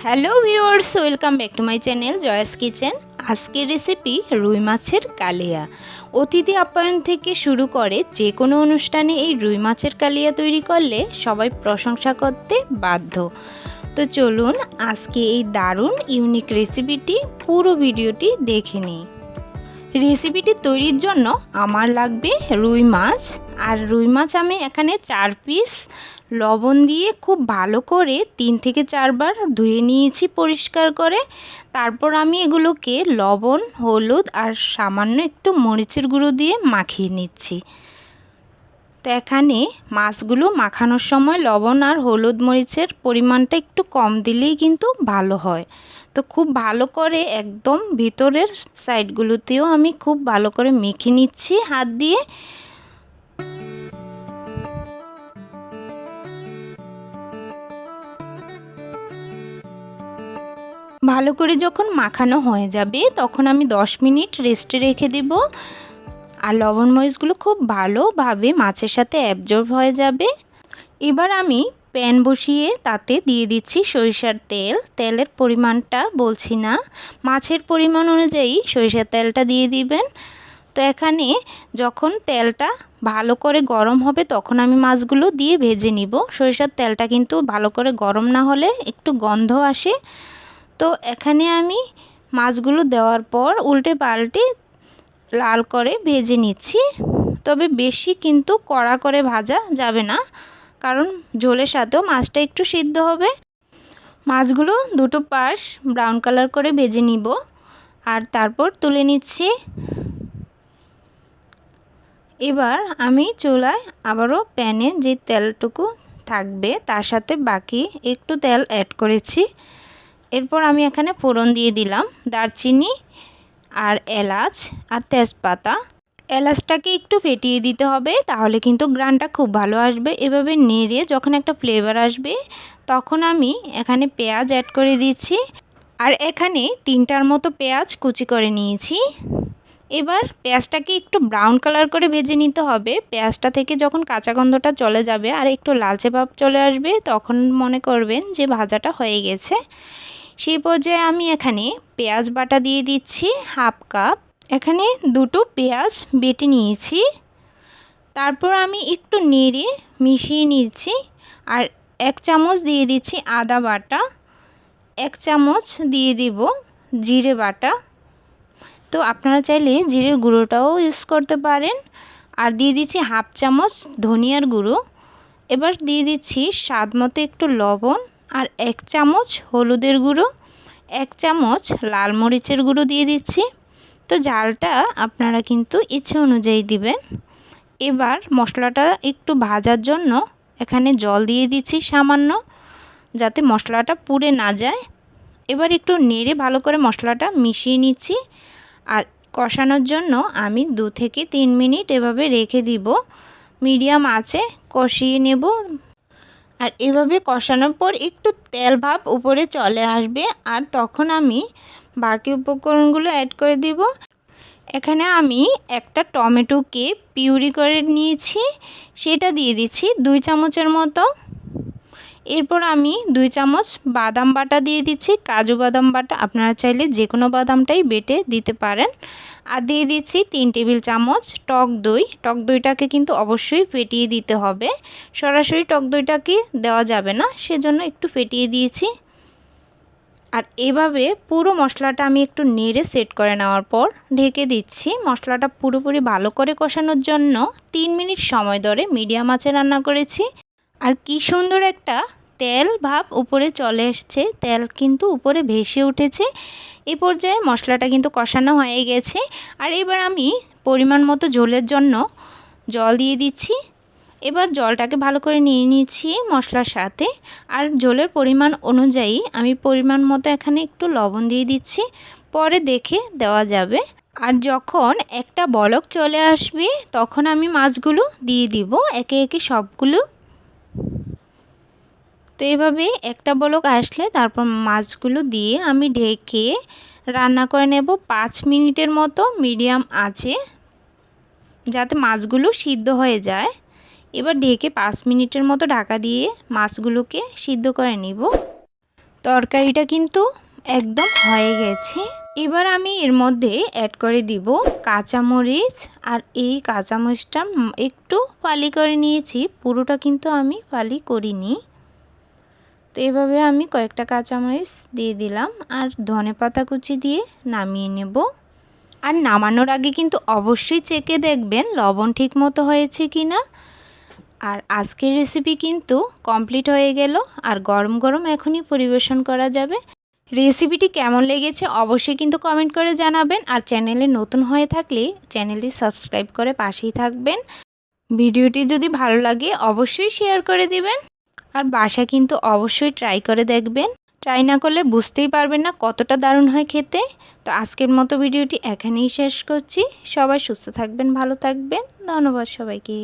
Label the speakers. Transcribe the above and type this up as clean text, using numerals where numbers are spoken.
Speaker 1: Hello viewers, welcome back to my channel জয়াস kitchen. আজকের recipe রুই মাছের কালিয়া। অতিথি আপ্যায়ন থেকে শুরু করে যে কোনো অনুষ্ঠানে এই রুই মাছের কালিয়া তৈরি করলে সবাই প্রশংসা করতে বাধ্য। তো চলুন আজকে এই দারুণ ইউনিক রেসিপিটি পুরো ভিডিওটি দেখে নিই। রেসিপিটি তৈরির জন্য আমার লাগবে রুই মাছ। আর রুই মাছ আমি এখানে 4 পিস লবণ দিয়ে খুব ভালো করে 3 থেকে 4 বার ধুয়ে নিয়েছি পরিষ্কার করে। তারপর আমি এগুলোকে লবণ, হলুদ আর সামান্য একটু মরিচের গুঁড়ো দিয়ে মাখিয়ে নিচ্ছি। তো এখানে মাছগুলো মাখানোর সময় লবণ আর হলুদ মরিচের পরিমাণটা একটু কম দিলেই কিন্তু ভালো হয়। তো খুব ভালো করে একদম ভিতরের সাইডগুলোতেও আমি খুব ভালো করে মেখে নিচ্ছি হাত দিয়ে। ভালো করে যখন মাখানো হয়ে যাবে তখন আমি 10 মিনিট রেস্টে রেখে দেব। আর লবণ মরিচগুলো খুব ভালোভাবে মাছের সাথে অ্যাবজর্ব হয়ে যাবে। এবার আমি প্যান বসিয়ে তাতে দিয়ে দিচ্ছি সরিষার তেল। তেলের পরিমাণটা বলছি না, মাছের পরিমাণ অনুযায়ী সরিষার তেলটা দিয়ে দিবেন। তো এখানে যখন তেলটা ভালো করে গরম হবে তখন আমি মাছগুলো দিয়ে ভেজে নিব। সরিষার তেলটা কিন্তু ভালো করে গরম না হলে একটু গন্ধ আসে। তো এখানে আমি মাছগুলো দেওয়ার পর উল্টে পাল্টে লাল করে ভেজে নিচ্ছি। তবে বেশি কিন্তু কড়া করে ভাজা যাবে না, কারণ ঝোলের সাথেও মাছটা একটু সিদ্ধ হবে। মাছগুলো দুটো পাশ ব্রাউন কালার করে ভেজে নিব আর তারপর তুলে নিচ্ছি। এবার আমি চুলায় আবারও প্যানে যে তেলটুকু থাকবে তার সাথে বাকি একটু তেল অ্যাড করেছি। এরপর আমি এখানে ফোড়ন দিয়ে দিলাম দারচিনি আর এলাচ আর তেজপাতা। এলাচটাকে একটু ফেটিয়ে দিতে হবে, তাহলে কিন্তু গ্রানটা খুব ভালো আসবে। এভাবে নেড়ে যখন একটা ফ্লেভার আসবে তখন আমি এখানে পেঁয়াজ অ্যাড করে দিচ্ছি। আর এখানে 3টার মতো পেঁয়াজ কুচি করে নিয়েছি। এবার পেঁয়াজটাকে একটু ব্রাউন কালার করে ভেজে নিতে হবে। পেঁয়াজটা থেকে যখন কাঁচা গন্ধটা চলে যাবে আর একটু লালচে ভাব চলে আসবে তখন মনে করবেন যে ভাজাটা হয়ে গেছে। সেই পর্যায়ে আমি এখানে পেঁয়াজ বাটা দিয়ে দিচ্ছি হাফ কাপ। এখানে দুটো পেঁয়াজ বেটে নিয়েছি। তারপর আমি একটু নেড়ে মিশিয়ে নিচ্ছি। আর 1 চামচ দিয়ে দিচ্ছি আদা বাটা, 1 চামচ দিয়ে দিব জিরে বাটা। তো আপনারা চাইলে জিরের গুঁড়োটাও ইউজ করতে পারেন। আর দিয়ে দিচ্ছি হাফ চামচ ধনিয়ার গুঁড়ো। এবার দিয়ে দিচ্ছি স্বাদ মতো একটু লবণ আর 1 চামচ হলুদের গুঁড়ো, 1 চামচ লাল মরিচের গুঁড়ো দিয়ে দিচ্ছি। তো ঝালটা আপনারা কিন্তু ইচ্ছে অনুযায়ী দিবেন। এবার মশলাটা একটু ভাজার জন্য এখানে জল দিয়ে দিচ্ছি সামান্য, যাতে মশলাটা পুড়ে না যায়। এবার একটু নেড়ে ভালো করে মশলাটা মিশিয়ে নিচ্ছি। আর কষানোর জন্য আমি 2 থেকে 3 মিনিট এভাবে রেখে দিব। মিডিয়াম আঁচে কষিয়ে নেব। আর এভাবে কষানোর পর একটু তেল ভাব উপরে চলে আসবে আর তখন আমি বাকি উপকরণগুলো অ্যাড করে দিব। এখানে আমি একটা টমেটোকে পিউরি করে নিয়েছি, সেটা দিয়ে দিচ্ছি 2 চামচের মতো। এরপর আমি 2 চামচ বাদাম বাটা দিয়ে দিচ্ছি, কাজু বাদাম বাটা। আপনারা চাইলে যে কোনো বাদামটাই বেটে দিতে পারেন। আর দিয়ে দিচ্ছি 3 টেবিল চামচ টক দই। টক দইটাকে কিন্তু অবশ্যই ফেটিয়ে দিতে হবে, সরাসরি টক দইটাকে দেওয়া যাবে না, সেজন্য একটু ফেটিয়ে দিয়েছি। আর এভাবে পুরো মশলাটা আমি একটু নেড়ে সেট করে নেওয়ার পর ঢেকে দিচ্ছি। মশলাটা পুরোপুরি ভালো করে কষানোর জন্য 3 মিনিট সময় ধরে মিডিয়াম আঁচে রান্না করেছি। আর কি সুন্দর একটা তেল ভাব উপরে চলে এসছে, তেল কিন্তু উপরে ভেসে উঠেছে। এই পর্যায়ে মশলাটা কিন্তু কষানো হয়ে গেছে। আর এবার আমি পরিমাণ মতো ঝোলের জন্য জল দিয়ে দিচ্ছি। এবার জলটাকে ভালো করে নিয়ে নিচ্ছি মশলার সাথে। আর ঝোলের পরিমাণ অনুযায়ী আমি পরিমাণ মতো এখানে একটু লবণ দিয়ে দিচ্ছি, পরে দেখে দেওয়া যাবে। আর যখন একটা বলক চলে আসবে তখন আমি মাছগুলো দিয়ে দিব একে একে সবগুলো। তো এভাবে একটা বলক আসলে তারপর মাছগুলো দিয়ে আমি ঢেকে রান্না করে নেব 5 মিনিটের মতো মিডিয়াম আঁচে, যাতে মাছগুলো সিদ্ধ হয়ে যায়। এবার ঢেকে 5 মিনিটের মতো ঢাকা দিয়ে মাছগুলোকে সিদ্ধ করে নিব। তরকারিটা কিন্তু একদম হয়ে গেছে। এবার আমি এর মধ্যে অ্যাড করে দিব কাঁচামরিচ। আর এই কাঁচামরিচটা একটু ফালি করে নিয়েছি, পুরোটা কিন্তু আমি ফালি করিনি। তো এভাবে আমি কয়েকটা কাঁচামরিচ দিয়ে দিলাম আর ধনেপাতা কুচি দিয়ে নামিয়ে নেব। আর নামানোর আগে কিন্তু অবশ্যই চেখে দেখবেন লবণ ঠিক মতো হয়েছে কি না। আর আজকের রেসিপি কিন্তু কমপ্লিট হয়ে গেল, আর গরম গরম এখনই পরিবেশন করা যাবে। রেসিপিটি কেমন লেগেছে অবশ্যই কিন্তু কমেন্ট করে জানাবেন। আর চ্যানেলে নতুন হয়ে থাকলে চ্যানেলটি সাবস্ক্রাইব করে পাশেই থাকবেন। ভিডিওটি যদি ভালো লাগে অবশ্যই শেয়ার করে দিবেন। আর বাসা কিন্তু অবশ্যই ট্রাই করে দেখবেন। ট্রাই না করলে বুঝতেই পারবেন না কতটা দারুণ হয় খেতে। তো আজকের মতো ভিডিওটি এখানেই শেষ করছি। সবাই সুস্থ থাকবেন, ভালো থাকবেন। ধন্যবাদ সবাইকে।